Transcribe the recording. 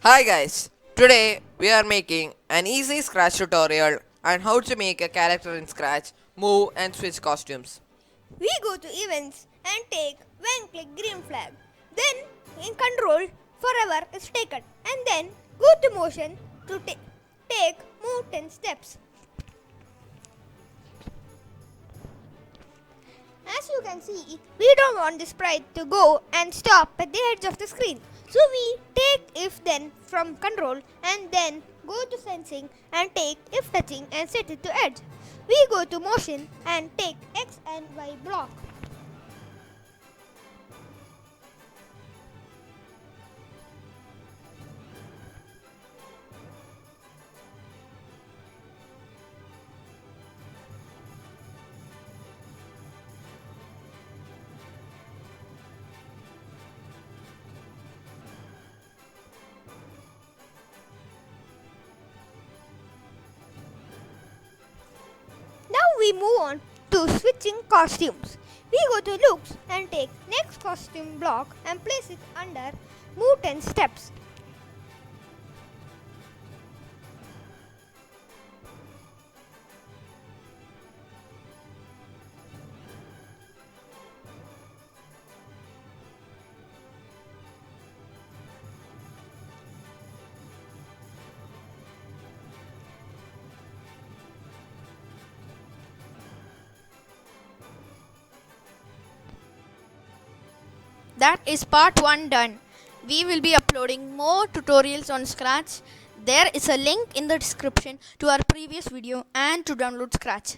Hi guys, today we are making an easy Scratch tutorial on how to make a character in Scratch, move and switch costumes. We go to events and take when click green flag. Then in control forever is taken and then go to motion to take move 10 steps. As you can see, we don't want the sprite to go and stop at the edge of the screen. So we take if then from control and then go to sensing and take if touching and set it to edge. We go to motion and take X and Y block. Now we move on to switching costumes. We go to looks and take next costume block and place it under move 10 steps. That is part 1 done. We will be uploading more tutorials on Scratch. There is a link in the description to our previous video and to download Scratch.